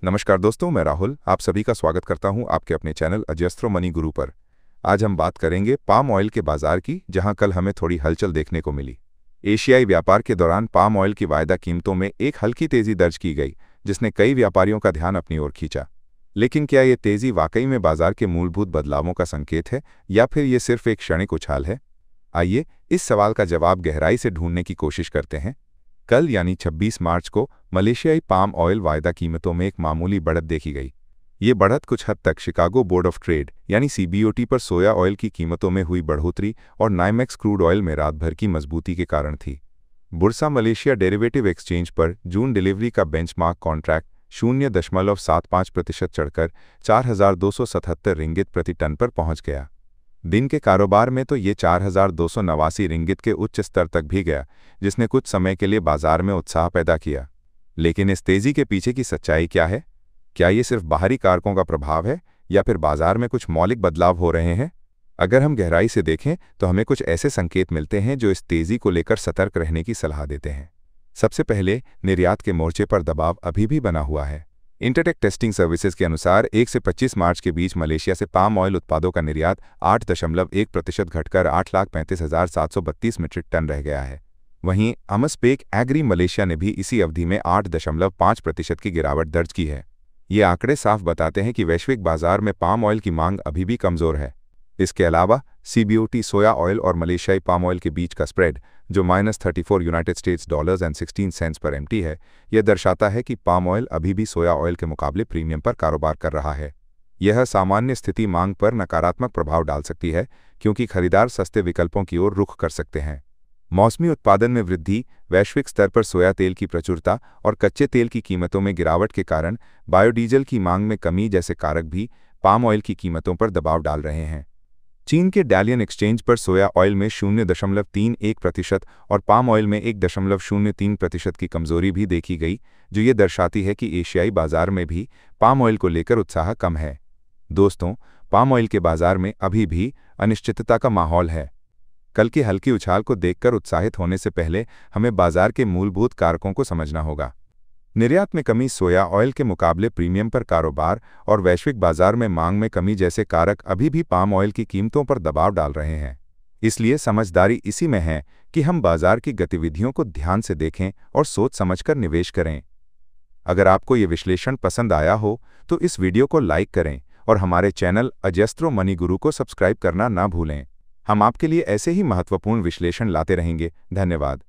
नमस्कार दोस्तों, मैं राहुल आप सभी का स्वागत करता हूं आपके अपने चैनल अजस्त्रो मनी गुरु पर। आज हम बात करेंगे पाम ऑयल के बाजार की, जहां कल हमें थोड़ी हलचल देखने को मिली। एशियाई व्यापार के दौरान पाम ऑयल की वायदा कीमतों में एक हल्की तेजी दर्ज की गई, जिसने कई व्यापारियों का ध्यान अपनी ओर खींचा। लेकिन क्या ये तेजी वाकई में बाजार के मूलभूत बदलावों का संकेत है, या फिर ये सिर्फ एक क्षणिक उछाल है? आइए इस सवाल का जवाब गहराई से ढूंढने की कोशिश करते हैं। कल यानी 26 मार्च को मलेशियाई पाम ऑयल वायदा कीमतों में एक मामूली बढ़त देखी गई। ये बढ़त कुछ हद तक शिकागो बोर्ड ऑफ ट्रेड यानी सीबीओटी पर सोया ऑयल की कीमतों में हुई बढ़ोतरी और नाइमेक्स क्रूड ऑयल में रात भर की मजबूती के कारण थी। बुर्सा मलेशिया डेरिवेटिव एक्सचेंज पर जून डिलीवरी का बेंचमार्क कॉन्ट्रैक्ट 0.75% चढ़कर 4,277 रिंगित प्रति टन पर पहुंच गया। दिन के कारोबार में तो ये 4,289 रिंगित के उच्च स्तर तक भी गया, जिसने कुछ समय के लिए बाजार में उत्साह पैदा किया। लेकिन इस तेजी के पीछे की सच्चाई क्या है? क्या ये सिर्फ बाहरी कारकों का प्रभाव है, या फिर बाजार में कुछ मौलिक बदलाव हो रहे हैं? अगर हम गहराई से देखें तो हमें कुछ ऐसे संकेत मिलते हैं जो इस तेजी को लेकर सतर्क रहने की सलाह देते हैं। सबसे पहले, निर्यात के मोर्चे पर दबाव अभी भी बना हुआ है। इंटरटेक टेस्टिंग सर्विसेज के अनुसार 1 से 25 मार्च के बीच मलेशिया से पाम ऑयल उत्पादों का निर्यात 8.1% घटकर 8,35,732 मीट्रिक टन रह गया है। वहीं अमस्पेक एग्री मलेशिया ने भी इसी अवधि में 8.5% की गिरावट दर्ज की है। ये आंकड़े साफ बताते हैं कि वैश्विक बाजार में पाम ऑयल की मांग अभी भी कमजोर है। इसके अलावा सीबीओटी सोया ऑयल और मलेशियाई पाम ऑयल के बीच का स्प्रेड, जो -34 United States dollars and 16 cents per MT है, यह दर्शाता है कि पाम ऑयल अभी भी सोया ऑयल के मुकाबले प्रीमियम पर कारोबार कर रहा है। यह सामान्य स्थिति मांग पर नकारात्मक प्रभाव डाल सकती है, क्योंकि खरीदार सस्ते विकल्पों की ओर रुख कर सकते हैं। मौसमी उत्पादन में वृद्धि, वैश्विक स्तर पर सोया तेल की प्रचुरता और कच्चे तेल की कीमतों में गिरावट के कारण बायोडीजल की मांग में कमी जैसे कारक भी पाम ऑयल की कीमतों पर दबाव डाल रहे हैं। चीन के डालियन एक्सचेंज पर सोया ऑयल में 0.31% और पाम ऑयल में 1.03% की कमजोरी भी देखी गई, जो ये दर्शाती है कि एशियाई बाजार में भी पाम ऑयल को लेकर उत्साह कम है। दोस्तों, पाम ऑयल के बाजार में अभी भी अनिश्चितता का माहौल है। कल की हल्की उछाल को देखकर उत्साहित होने से पहले हमें बाजार के मूलभूत कारकों को समझना होगा। निर्यात में कमी, सोया ऑयल के मुकाबले प्रीमियम पर कारोबार और वैश्विक बाजार में मांग में कमी जैसे कारक अभी भी पाम ऑयल की कीमतों पर दबाव डाल रहे हैं। इसलिए समझदारी इसी में है कि हम बाजार की गतिविधियों को ध्यान से देखें और सोच समझकर निवेश करें। अगर आपको ये विश्लेषण पसंद आया हो तो इस वीडियो को लाइक करें और हमारे चैनल अजस्त्रो मनी गुरु को सब्सक्राइब करना ना भूलें। हम आपके लिए ऐसे ही महत्वपूर्ण विश्लेषण लाते रहेंगे। धन्यवाद।